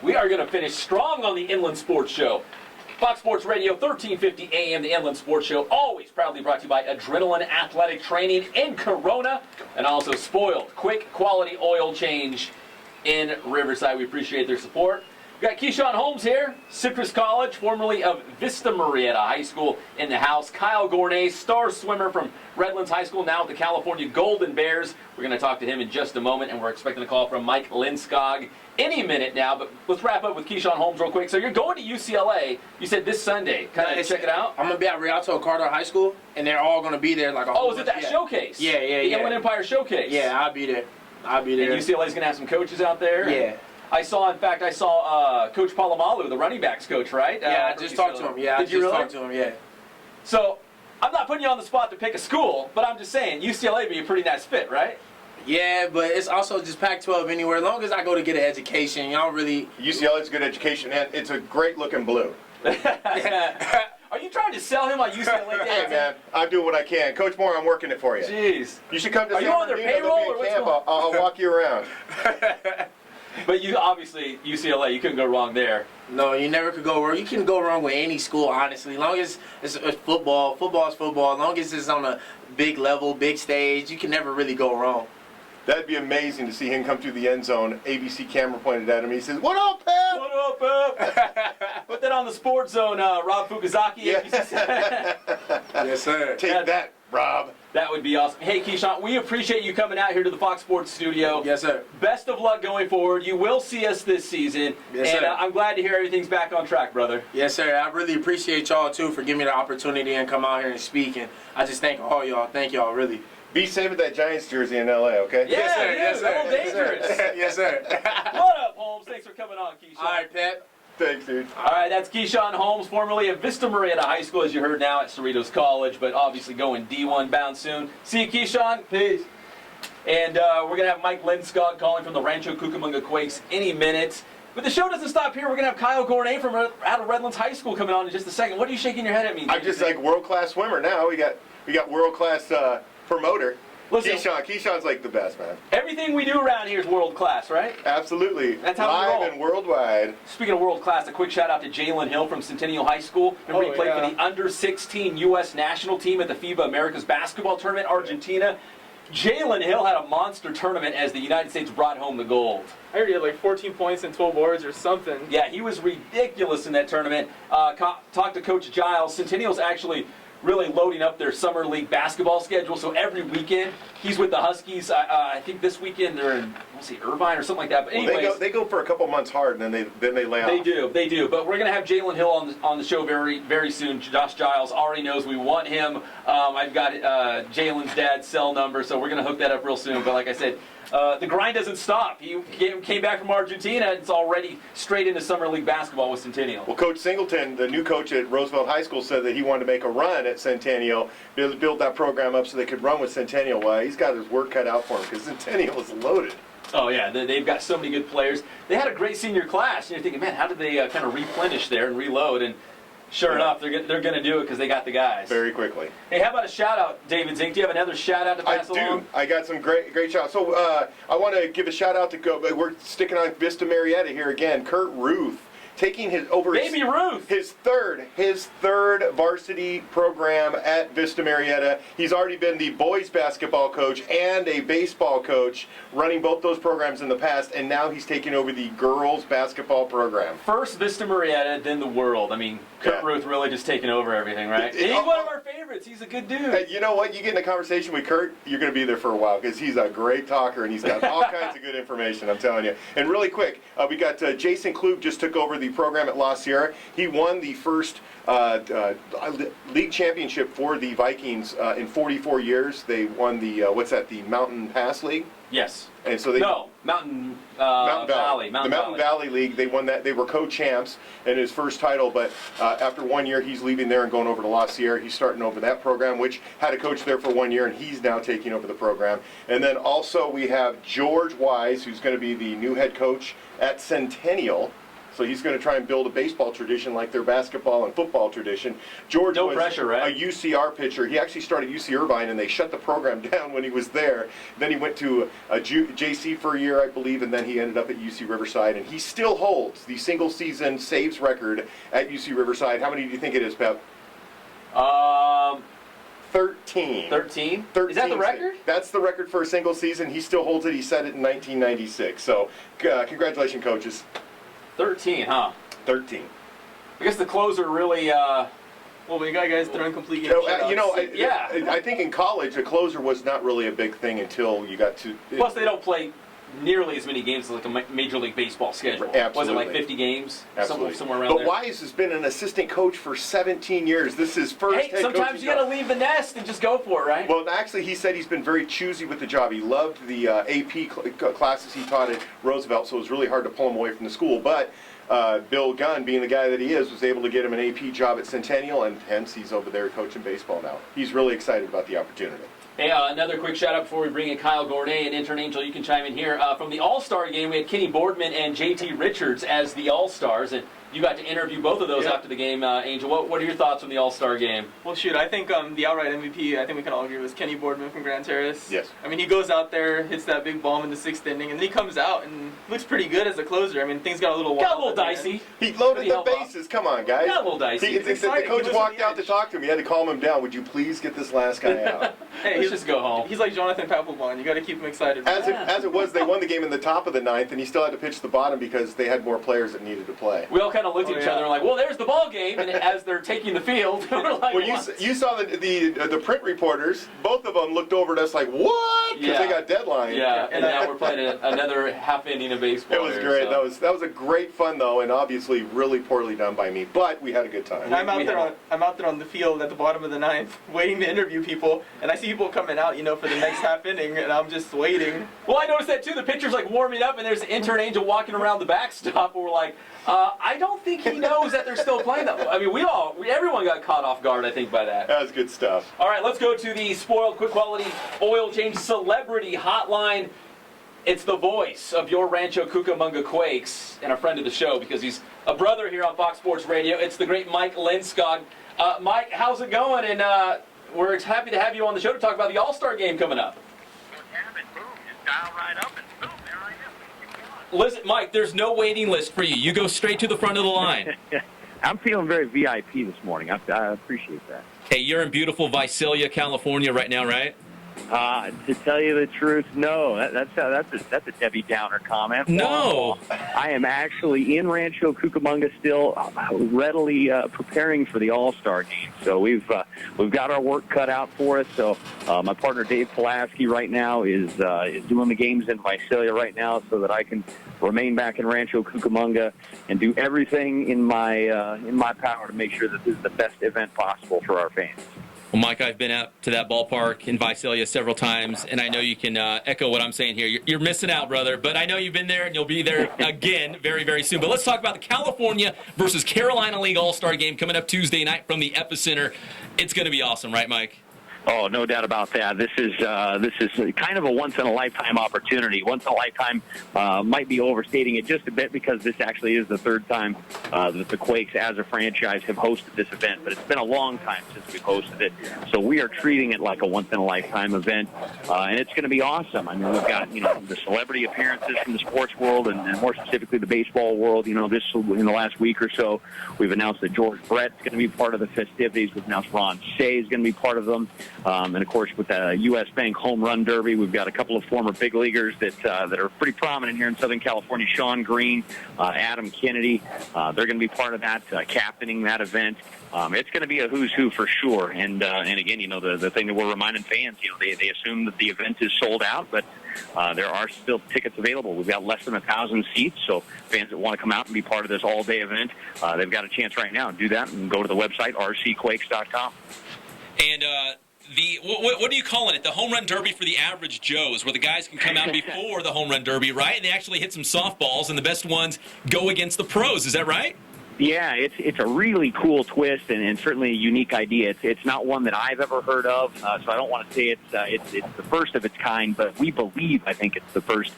We are going to finish strong on the Inland Sports Show. Fox Sports Radio, 1350 AM, the Inland Sports Show, always proudly brought to you by Adrenaline Athletic Training in Corona, and also Spoiled, quick quality oil change in Riverside. We appreciate their support. We've got Kishawn Holmes here, Citrus College, formerly of Vista Murrieta High School in the house. Kyle Gornay, star swimmer from Redlands High School, now with the California Golden Bears. We're going to talk to him in just a moment, and we're expecting a call from Mike Lindskog any minute now. But let's wrap up with Kishawn Holmes real quick. So you're going to UCLA, you said this Sunday. Kind of check it out. I'm going to be at Rancho Cucamonga High School, and they're all going to be there. Like a is it that showcase? Yeah. The Inland Empire Showcase? Yeah, I'll be there. And UCLA's going to have some coaches out there? Yeah. I saw Coach Palamalu, the running backs coach, right? Yeah, I just talked to him. Yeah, Did you really? Talked to him, yeah. So, I'm not putting you on the spot to pick a school, but I'm just saying, UCLA would be a pretty nice fit, right? Yeah, but it's also just Pac-12 anywhere. As long as I go to get an education, y'all really... UCLA's a good education, and it's a great-looking blue. Are you trying to sell him on UCLA? Hey, man, I'm doing what I can. Coach Moore, I'm working it for you. Jeez. You should come to Are you on their payroll, or what's going on? I'll walk you around. But you obviously, UCLA, you couldn't go wrong there. No, you never could go wrong. You can go wrong with any school, honestly. As long as it's football, football's football. As long as it's on a big level, big stage, you can never really go wrong. That'd be amazing to see him come through the end zone. ABC camera pointed at him. He says, "What up, Pep? What up, Pep?" Put that on the Sports Zone, Rob Fukuzaki. Yeah. Yes, sir. Take that, Rob. That would be awesome. Hey, Kishawn, we appreciate you coming out here to the Fox Sports studio. Yes, sir. Best of luck going forward. You will see us this season. Yes, and sir. I'm glad to hear everything's back on track, brother. Yes, sir. I really appreciate y'all, too, for giving me the opportunity and come out here and speak. And I just thank all y'all. Thank y'all, really. Be safe with that Giants jersey in L.A., okay? Yeah, Yes, sir. dude, Yes, sir. a little dangerous. Yes, sir. What up, Holmes? Thanks for coming on, Kishawn. All right, Pep. Thanks, dude. All right, that's Kishawn Holmes, formerly of Vista Murrieta High School, as you heard now at Cerritos College, but obviously going D1 bound soon. See you, Kishawn. Peace. And we're going to have Mike Lindskog calling from the Rancho Cucamonga Quakes any minute. But the show doesn't stop here. We're going to have Kyle Gornay from out of Redlands High School coming on in just a second. What are you shaking your head at me? I'm just like world-class swimmer now. We got world-class promoter. Listen, Kishawn's like the best, man. Everything we do around here is world class, right? Absolutely. That's how we roll. Live and worldwide. Speaking of world class, a quick shout out to Jalen Hill from Centennial High School. Remember he played for the under-16 U.S. national team at the FIBA America's Basketball Tournament, Argentina. Jalen Hill had a monster tournament as the United States brought home the gold. I heard he had like 14 points and 12 boards or something. Yeah, he was ridiculous in that tournament. Talked to Coach Giles. Centennial's actually really loading up their summer league basketball schedule. So every weekend he's with the Huskies. I think this weekend they're in, Irvine or something like that. But anyways, well, they go for a couple months hard, and then they lay off. They do. But we're going to have Jalen Hill on the show very, very soon. Josh Giles already knows we want him. I've got Jalen's dad's cell number, so we're going to hook that up real soon. But like I said, the grind doesn't stop. He came back from Argentina, and it's already straight into summer league basketball with Centennial. Well, Coach Singleton, the new coach at Roosevelt High School, said that he wanted to make a run at Centennial, build that program up so they could run with Centennial. Well, he's got his work cut out for him because Centennial is loaded. Oh, yeah, they've got so many good players. They had a great senior class, and you're thinking, man, how did they kind of replenish there and reload? And sure enough, they're going to do it because they got the guys. Very quickly. Hey, how about a shout-out, David Zink? Do you have another shout-out to pass along? I do. I got some great shout-outs. So I want to give a shout-out to we're sticking on Vista Murrieta here again. Kurt Ruth. Taking his third varsity program at Vista Murrieta. He's already been the boys basketball coach and a baseball coach, running both those programs in the past, and now he's taking over the girls basketball program. First Vista Murrieta, then the world. I mean, Kurt Ruth really just taking over everything, right? And he's one of our favorites. He's a good dude. You know what? You get in a conversation with Kurt, you're going to be there for a while because he's a great talker and he's got all kinds of good information, I'm telling you. And really quick, we got Jason Klug just took over the program at La Sierra. He won the first league championship for the Vikings in 44 years. They won the the Mountain Pass League. Yes. And so Mountain Valley. Mountain Valley League. They won that. They were co-champs in his first title. But after 1 year, he's leaving there and going over to La Sierra. He's starting over that program, which had a coach there for 1 year, and he's now taking over the program. And then also we have George Wise, who's going to be the new head coach at Centennial. So he's going to try and build a baseball tradition like their basketball and football tradition. George was pressure, right? a UCR pitcher. He actually started UC Irvine, and they shut the program down when he was there. Then he went to a JC for a year, I believe, and then he ended up at UC Riverside. And he still holds the single-season saves record at UC Riverside. How many do you think it is, Pep? 13. 13? 13. Is that the record? That's the record for a single season. He still holds it. He set it in 1996. So, congratulations, coaches. 13, huh? 13. I guess the closer really. Well, we got guys throwing complete game shutouts. I think in college, a closer was not really a big thing until you got to. Plus, they don't play nearly as many games as like a Major League Baseball schedule. Absolutely. Was it like 50 games? Absolutely. Somewhere around there. But Wise has been an assistant coach for 17 years. This is his first head sometimes coaching you got to job. leave the nest and just go for it, right? Well, actually, he said he's been very choosy with the job. He loved the AP classes he taught at Roosevelt, so it was really hard to pull him away from the school. But Bill Gunn, being the guy that he is, was able to get him an AP job at Centennial, and hence he's over there coaching baseball now. He's really excited about the opportunity. Hey, another quick shout out before we bring in Kyle Gornay and intern Angel. You can chime in here. From the All-Star game, we had Kenny Boardman and JT Richards as the All-Stars, and you got to interview both of those after the game. Angel, what are your thoughts on the All-Star game? Well, shoot, I think the outright MVP, I think we can all agree, was Kenny Boardman from Grand Terrace. Yes. I mean, he goes out there, hits that big bomb in the 6th inning, and then he comes out and looks pretty good as a closer. I mean, things got a little wild. Got a little dicey. He loaded the bases. Come on, guys. Got a little dicey. The coach walked out to talk to him. He had to calm him down. Would you please get this last guy out? Hey, Let's just go home. He's like Jonathan Papelbon. You got to keep him excited. As it was, they won the game in the top of the 9th, and he still had to pitch the bottom because they had more players that needed to play. We all kind of looked at each other and were like, well, there's the ball game, and as they're taking the field, we're like, well, you saw the print reporters. Both of them looked over at us like, what? Because they got deadline. Yeah, and now we're playing another half inning of baseball. It was great. So. That was a great fun though, and obviously really poorly done by me. But we had a good time. I'm out there on the field at the bottom of the 9th, waiting to interview people, and I see people coming out, for the next half inning, and I'm just waiting. Well, I noticed that too. The pitcher's like warming up, and there's an intern Angel walking around the backstop, and we're like, I don't think he knows that they're still playing that. I mean, everyone got caught off guard, I think, by that. That was good stuff. All right, let's go to the Spoiled Quick Quality Oil Change Celebrity Hotline. It's the voice of your Rancho Cucamonga Quakes and a friend of the show because he's a brother here on Fox Sports Radio. It's the great Mike Lindskog. Mike, how's it going? And we're happy to have you on the show to talk about the All-Star game coming up. Boom, just dial right up and boom, there I am. Listen, Mike, there's no waiting list for you. You go straight to the front of the line. I'm feeling very VIP this morning. I appreciate that. Hey, you're in beautiful Visalia, California right now, right? To tell you the truth, no. That's a Debbie Downer comment. No. I am actually in Rancho Cucamonga still, readily preparing for the All-Star game. So we've got our work cut out for us. So my partner Dave Pulaski right now is doing the games in Visalia right now, so that I can remain back in Rancho Cucamonga and do everything in my power to make sure that this is the best event possible for our fans. Well, Mike, I've been out to that ballpark in Visalia several times, and I know you can echo what I'm saying here. You're missing out, brother, but I know you've been there, and you'll be there again very, very soon. But let's talk about the California versus Carolina League All-Star game coming up Tuesday night from the Epicenter. It's going to be awesome, right, Mike? Oh, no doubt about that. This is kind of a once-in-a-lifetime opportunity. Once-in-a-lifetime might be overstating it just a bit because this actually is the third time that the Quakes as a franchise have hosted this event. But it's been a long time since we've hosted it. So we are treating it like a once-in-a-lifetime event. And it's going to be awesome. I mean, we've got, the celebrity appearances from the sports world and more specifically the baseball world. In the last week or so, we've announced that George Brett's going to be part of the festivities. We've announced Ron Shea is going to be part of them. And, of course, with the U.S. Bank Home Run Derby, we've got a couple of former big leaguers that are pretty prominent here in Southern California. Sean Green, Adam Kennedy, they're going to be part of that, captaining that event. It's going to be a who's who for sure. And again, the thing that we're reminding fans, they assume that the event is sold out, but there are still tickets available. We've got less than 1,000 seats, so fans that want to come out and be part of this all-day event, they've got a chance right now. Do that and go to the website, rcquakes.com. And what are you calling it? The home run derby for the average Joes, where the guys can come out before the home run derby, right? And they actually hit some softballs, and the best ones go against the pros. Is that right? Yeah, it's a really cool twist and certainly a unique idea. It's not one that I've ever heard of, so I don't want to say it's the first of its kind, but we believe, I think it's the first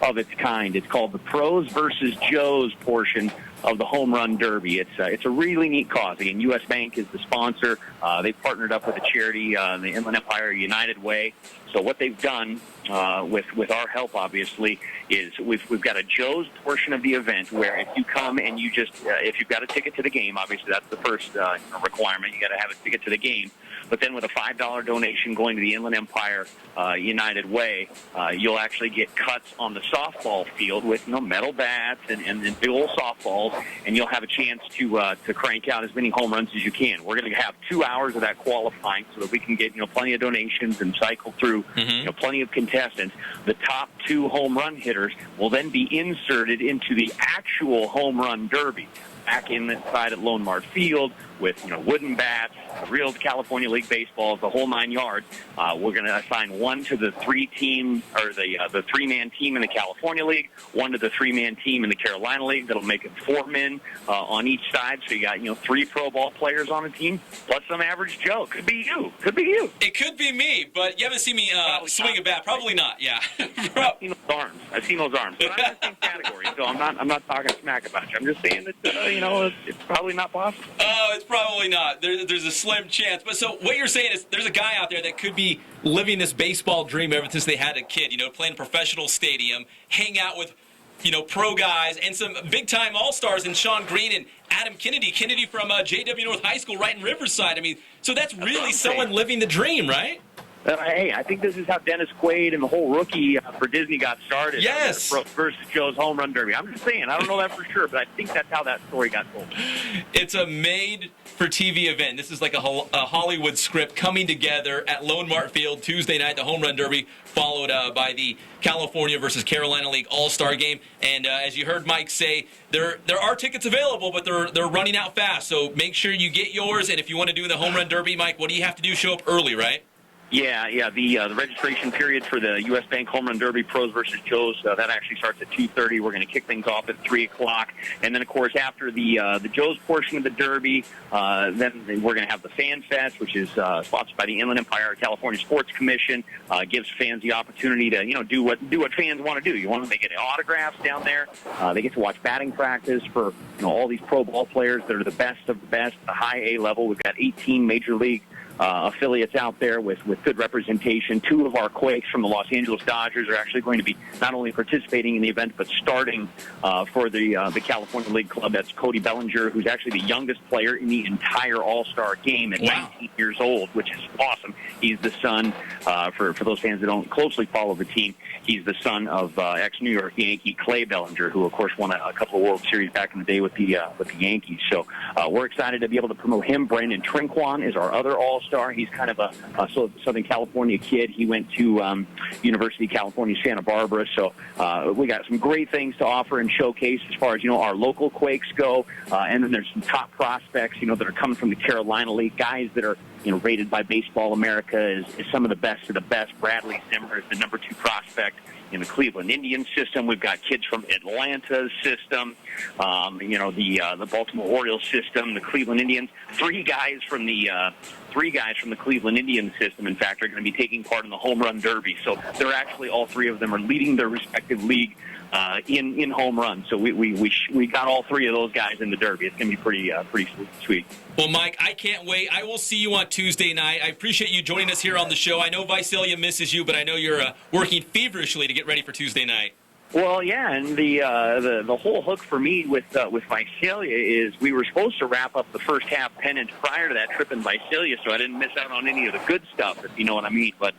of its kind. It's called the Pros versus Joes portion of the Home Run Derby. It's a really neat cause. Again, U.S. Bank is the sponsor. They've partnered up with a charity, the Inland Empire United Way. So what they've done, with our help, obviously, is we've got a Joe's portion of the event where if you come and you just, if you've got a ticket to the game, obviously that's the first requirement. You got to have a ticket to the game. But then with a $5 donation going to the Inland Empire United Way, you'll actually get cuts on the softball field with metal bats and big old softballs, and you'll have a chance to crank out as many home runs as you can. We're going to have 2 hours of that qualifying so that we can get plenty of donations and cycle through plenty of contestants. The top 2 home run hitters will then be inserted into the actual home run derby back inside at Lone Mart Field with wooden bats, real California League baseballs, the whole 9 yards. We're going to assign one to the 3-team or the 3-man team in the California League, one to the 3-man team in the Carolina League. That'll make it 4 men on each side. So you got 3 pro ball players on a team plus some average Joe. Could be you. Could be you. It could be me, but you haven't seen me swing a bat. Probably not. Yeah. I've seen those arms. But I'm in the same category, so I'm not talking smack about you. I'm just saying that it's probably not possible. Oh, it's probably not. There's a slim chance. But so what you're saying is there's a guy out there that could be living this baseball dream ever since they had a kid, playing professional stadium, hang out with, pro guys and some big-time all-stars in Sean Green and Adam Kennedy. Kennedy from J.W. North High School right in Riverside. I mean, so that's really someone living the dream, right? Hey, I think this is how Dennis Quaid and the whole rookie for Disney got started. Yes. Versus Joe's Home Run Derby. I'm just saying. I don't know that for sure, but I think that's how that story got told. It's a made-for-TV event. This is like a Hollywood script coming together at Lone Mart Field Tuesday night, the Home Run Derby, followed by the California versus Carolina League All-Star Game. And as you heard Mike say, there are tickets available, but they're running out fast. So make sure you get yours. And if you want to do the Home Run Derby, Mike, what do you have to do? Show up early, right? Yeah. The registration period for the U.S. Bank Home Run Derby Pros versus Joes, that actually starts at 2:30. We're going to kick things off at 3 o'clock. And then, of course, after the Joes portion of the Derby, then we're going to have the Fan Fest, which is sponsored by the Inland Empire California Sports Commission. Gives fans the opportunity to, do what fans want to do. They get autographs down there. They get to watch batting practice for, all these pro ball players that are the best of the best, the high A level. We've got 18 major league affiliates out there with good representation. 2 of our Quakes from the Los Angeles Dodgers are actually going to be not only participating in the event, but starting for the California League Club. That's Cody Bellinger, who's actually the youngest player in the entire All-Star game at 19 years old, which is awesome. He's the son, for those fans that don't closely follow the team, he's the son of ex-New York Yankee Clay Bellinger, who, of course, won a couple of World Series back in the day with the Yankees. So we're excited to be able to promote him. Brandon Trinquan is our other All-Star. He's kind of a Southern California kid. He went to University of California, Santa Barbara. So we got some great things to offer and showcase as far as, our local Quakes go. And then there's some top prospects, that are coming from the Carolina League, guys that are, rated by Baseball America as some of the best of the best. Bradley Zimmer is the number 2 prospect in the Cleveland Indians system. We've got kids from Atlanta's system, the Baltimore Orioles system, the Cleveland Indians. 3 guys from the Cleveland Indians system, in fact, are going to be taking part in the Home Run Derby. So they're actually, all 3 of them are leading their respective league in home runs. So we got all 3 of those guys in the Derby. It's going to be pretty sweet. Well, Mike, I can't wait. I will see you on Tuesday night. I appreciate you joining us here on the show. I know Visalia misses you, but I know you're working feverishly to get ready for Tuesday night. Well, yeah, and the whole hook for me with Visalia is we were supposed to wrap up the first half pennant prior to that trip in Visalia, so I didn't miss out on any of the good stuff, if you know what I mean. But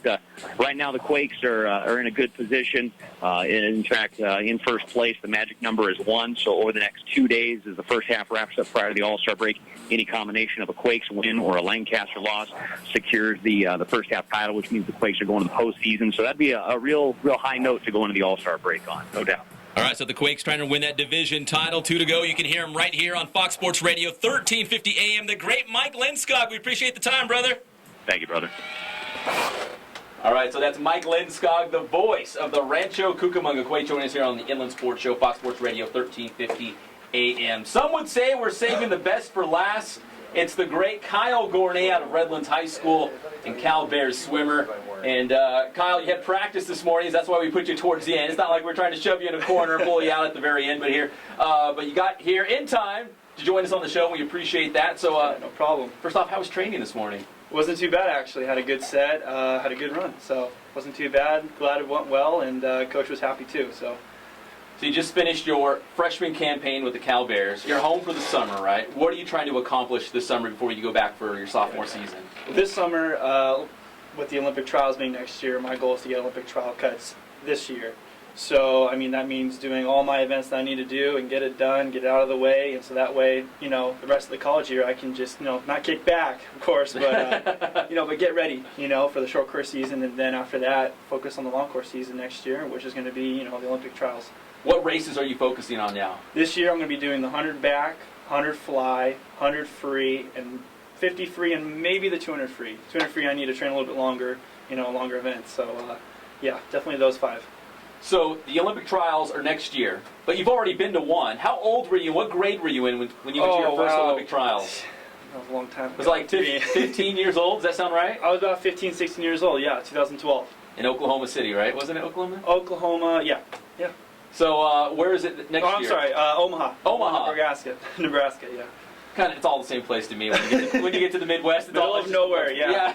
right now the Quakes are in a good position. In fact, in first place, the magic number is 1. So over the next 2 days, as the first half wraps up prior to the All-Star break, any combination of a Quakes win or a Lancaster loss secures the first half title, which means the Quakes are going to the postseason. So that'd be a real high note to go into the All-Star break on. No doubt. All right, so the Quakes trying to win that division title. 2 to go. You can hear him right here on Fox Sports Radio, 1350 AM. The great Mike Lindskog. We appreciate the time, brother. Thank you, brother. All right, so that's Mike Lindskog, the voice of the Rancho Cucamonga Quakes, joining us here on the Inland Sports Show, Fox Sports Radio, 1350 AM. Some would say we're saving the best for last. It's the great Kyle Gornay out of Redlands High School and Cal Bears swimmer. And Kyle, you had practice this morning. That's why we put you towards the end. It's not like we're trying to shove you in a corner and pull you out at the very end, but you got here in time to join us on the show. We appreciate that. So no problem. First off, how was training this morning? Wasn't too bad, actually. Had a good set, had a good run, so wasn't too bad. Glad it went well, and coach was happy too. So you just finished your freshman campaign with the Cal Bears. You're home for the summer, right? What are you trying to accomplish this summer before you go back for your sophomore season? This summer, with the Olympic trials being next year, my goal is to get Olympic trial cuts this year. So, I mean, that means doing all my events that I need to do and get it done, get it out of the way, and so that way, you know, the rest of the college year I can just, you know, not kick back, of course, but, you know, but get ready, you know, for the short course season, and then after that, focus on the long course season next year, which is going to be, you know, the Olympic trials. What races are you focusing on now? This year I'm going to be doing the 100 back, 100 fly, 100 free, and 50 free, and maybe the 200 free. 200 free I need to train a little bit longer, you know, longer events. So, yeah, definitely those 5. So the Olympic trials are next year, but you've already been to one. How old were you? What grade were you in when you went to your first Olympic trials? That was a long time ago. It was like 15 years old, does that sound right? I was about 15, 16 years old, yeah, 2012. In Oklahoma City, right? Wasn't it Oklahoma? Oklahoma, yeah. So where is it next year? I'm sorry, Omaha. Omaha. Nebraska, yeah. Kind of, it's all the same place to me. When you get to the Midwest, it's middle all of nowhere, yeah.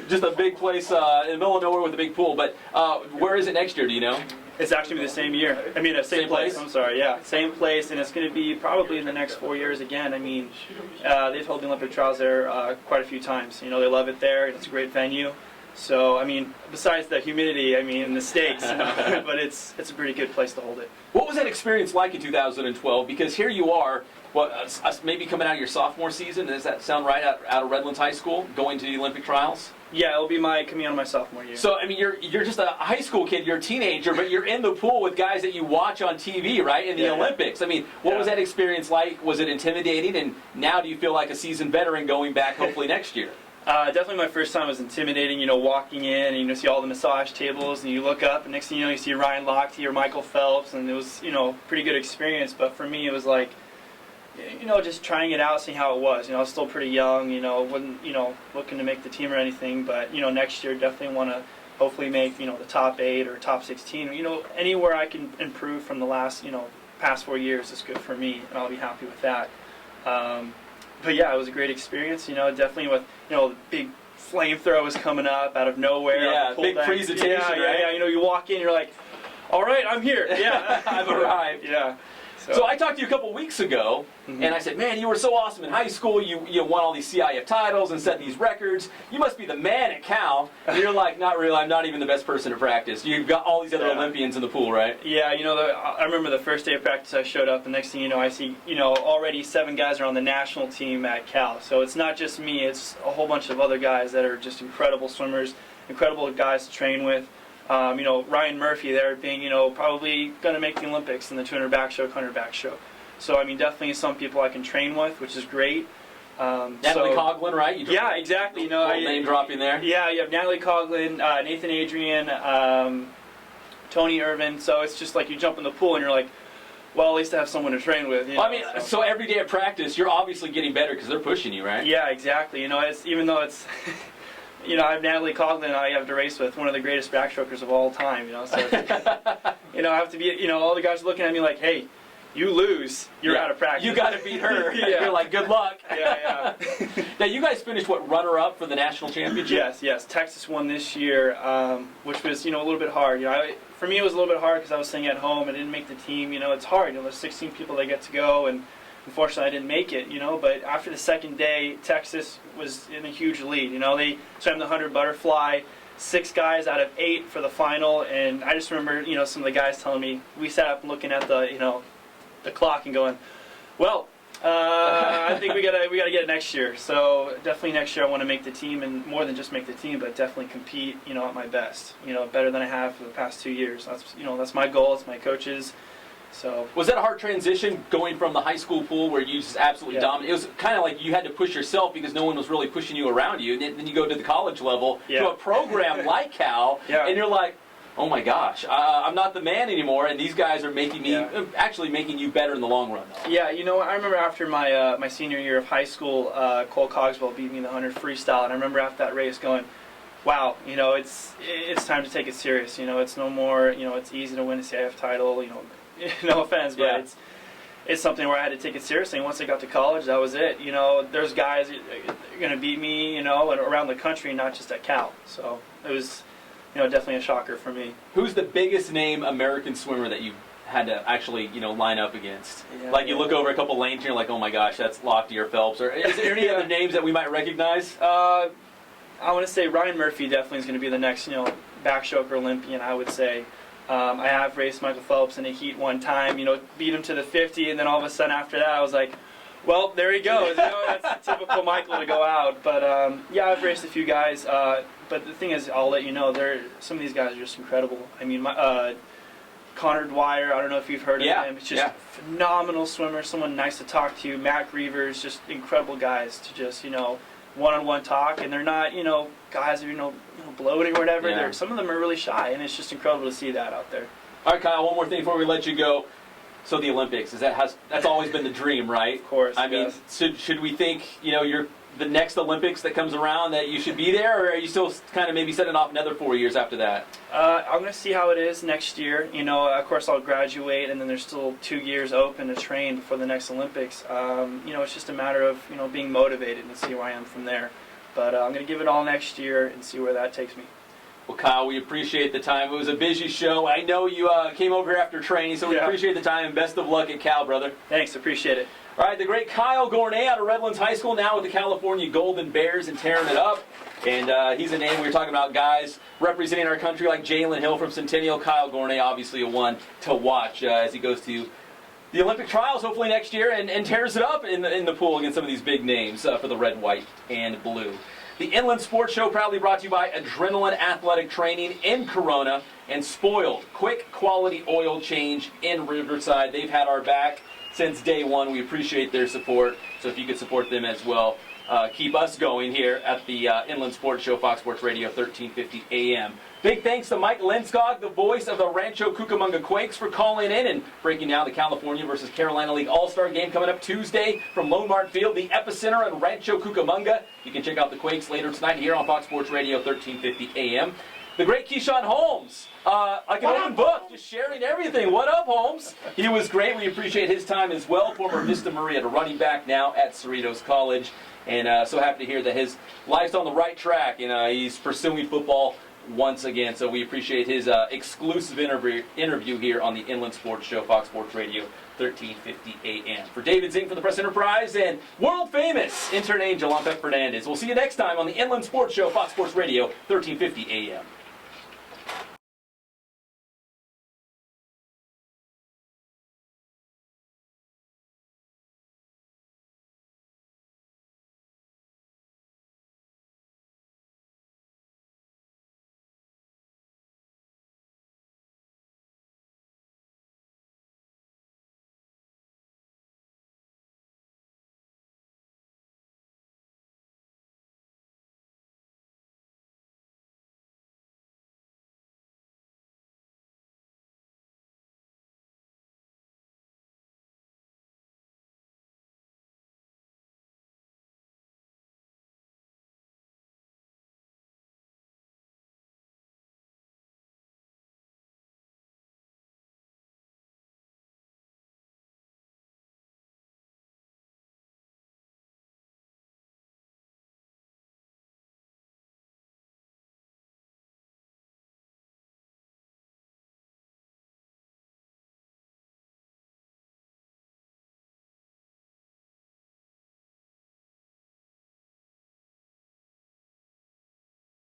Just a big place in the middle of nowhere with a big pool. But where is it next year? Do you know? It's actually the same year. I mean, same place. I'm sorry, yeah, same place, and it's going to be probably in the next 4 years again. I mean, they've held the Olympic trials there quite a few times. You know, they love it there. It's a great venue. So, I mean, besides the humidity, I mean, the stakes, but it's a pretty good place to hold it. What was that experience like in 2012? Because here you are, maybe coming out of your sophomore season. Does that sound right? Out of Redlands High School, going to the Olympic trials? Yeah, it'll be coming out of my sophomore year. So, I mean, you're just a high school kid. You're a teenager, but you're in the pool with guys that you watch on TV, right? In the Olympics. I mean, what was that experience like? Was it intimidating? And now do you feel like a seasoned veteran going back, hopefully next year? Definitely my first time was intimidating, you know, walking in and you see all the massage tables and you look up and next thing you know you see Ryan Lochte or Michael Phelps, and it was, you know, pretty good experience. But for me it was like, you know, just trying it out, seeing how it was. You know, I was still pretty young, you know, wasn't, you know, looking to make the team or anything, but, you know, next year definitely want to hopefully make, you know, the top 8 or top 16. You know, anywhere I can improve from the last, you know, past 4 years is good for me, and I'll be happy with that. But yeah, it was a great experience, you know, definitely with, you know, the big flamethrower was coming up out of nowhere. Yeah, big presentation, right? Yeah, you know, you walk in, you're like, all right, I'm here. Yeah, I've arrived. Yeah. So I talked to you a couple weeks ago, and I said, man, you were so awesome in high school. You won all these CIF titles and set these records. You must be the man at Cal. And you're like, not really. I'm not even the best person at practice. You've got all these other Olympians in the pool, right? Yeah, you know, I remember the first day of practice I showed up, and next thing you know, I see, you know, already 7 guys are on the national team at Cal. So it's not just me. It's a whole bunch of other guys that are just incredible swimmers, incredible guys to train with. You know, Ryan Murphy there being, you know, probably going to make the Olympics in the 200 back stroke, 100 back stroke. So, I mean, definitely some people I can train with, which is great. Natalie Coughlin, right? Yeah, exactly. You know, name dropping there. Yeah, you have Natalie Coughlin, Nathan Adrian, Tony Irvin. So it's just like you jump in the pool and you're like, well, at least I have someone to train with. You know, I mean, so every day at practice, you're obviously getting better because they're pushing you, right? Yeah, exactly. You know, it's even though it's... You know, I have Natalie Coughlin I have to race with, one of the greatest backstrokers of all time, you know, so, you know, I have to be, you know, all the guys are looking at me like, hey, you lose, you're out of practice. You got to beat her. You're like, good luck. Yeah. Now, you guys finished, runner-up for the national championship? Yes. Texas won this year, which was, you know, a little bit hard. You know, for me, it was a little bit hard because I was staying at home. I didn't make the team. You know, it's hard. You know, there's 16 people that get to go, and unfortunately, I didn't make it, you know, but after the second day, Texas was in a huge lead. You know, they swam the 100 butterfly, 6 guys out of 8 for the final, and I just remember, you know, some of the guys telling me, we sat up looking at the, you know, the clock and going, well, I think we gotta get it next year. So definitely next year I want to make the team, and more than just make the team, but definitely compete, you know, at my best, you know, better than I have for the past 2 years. That's, you know, that's my goal. It's my coaches. So was that a hard transition going from the high school pool where you just absolutely dominated? It was kind of like you had to push yourself because no one was really pushing you around you, and then you go to the college level to a program like Cal, and you're like, oh my gosh, I'm not the man anymore, and these guys are making me, actually making you better in the long run, though. Yeah, you know, I remember after my my senior year of high school, Cole Cogswell beat me in the 100 freestyle, and I remember after that race going, wow, you know, it's time to take it serious. You know, it's no more, you know, it's easy to win a CIF title, you know, no offense, but it's something where I had to take it seriously. And once I got to college, that was it. You know, there's guys that are going to beat me, you know, and around the country, not just at Cal. So it was, you know, definitely a shocker for me. Who's the biggest name American swimmer that you had to actually, you know, line up against? Like you look over a couple lanes and you're like, oh my gosh, that's Lochte or Phelps. Or is there any other names that we might recognize? I want to say Ryan Murphy definitely is going to be the next, you know, backstroker Olympian, I would say. I have raced Michael Phelps in a heat one time, you know, beat him to the 50, and then all of a sudden after that I was like, well, there he goes. You know, that's the typical Michael to go out. But yeah, I've raced a few guys. But the thing is, I'll let you know, some of these guys are just incredible. I mean, Connor Dwyer, I don't know if you've heard of him. It's just a phenomenal swimmer, someone nice to talk to. Matt Grievers, just incredible guys to just, you know, one-on-one talk. And they're not, you know, guys who, you know, bloating or whatever. Some of them are really shy, and it's just incredible to see that out there. All right, Kyle, one more thing before we let you go. So the Olympics, that's always been the dream, right? Of course. I mean, should we think, you know, you're the next Olympics that comes around that you should be there, or are you still kind of maybe setting off another 4 years after that? I'm going to see how it is next year. You know, of course I'll graduate, and then there's still 2 years open to train before the next Olympics. You know, it's just a matter of, you know, being motivated and see where I am from there. But I'm going to give it all next year and see where that takes me. Well, Kyle, we appreciate the time. It was a busy show. I know you came over here after training, so we appreciate the time, and best of luck at Cal, brother. Thanks, appreciate it. All right, the great Kyle Gornay out of Redlands High School, now with the California Golden Bears and tearing it up. And he's a name, we were talking about guys representing our country like Jalen Hill from Centennial. Kyle Gornay, obviously a one to watch as he goes to the Olympic trials hopefully next year and tears it up in the pool against some of these big names for the red, white, and blue. The Inland Sports Show proudly brought to you by Adrenaline Athletic Training in Corona and Spoiled, quick quality oil change in Riverside. They've had our back since day one. We appreciate their support. So if you could support them as well, keep us going here at the Inland Sports Show, Fox Sports Radio, 1350 AM. Big thanks to Mike Lindskog, the voice of the Rancho Cucamonga Quakes, for calling in and breaking down the California versus Carolina League All-Star game coming up Tuesday from Lone Mart Field, the epicenter in Rancho Cucamonga. You can check out the Quakes later tonight here on Fox Sports Radio, 1350 AM. The great Kishawn Holmes, like an open book, just sharing everything. What up, Holmes? He was great. We appreciate his time as well. Former Vista Murrieta running back now at Cerritos College. And so happy to hear that his life's on the right track, and he's pursuing football once again. So we appreciate his exclusive interview here on the Inland Sports Show, Fox Sports Radio, 1350 AM. For David Zink from the Press Enterprise and world-famous intern angel, I'm Pep Fernandez. We'll see you next time on the Inland Sports Show, Fox Sports Radio, 1350 AM.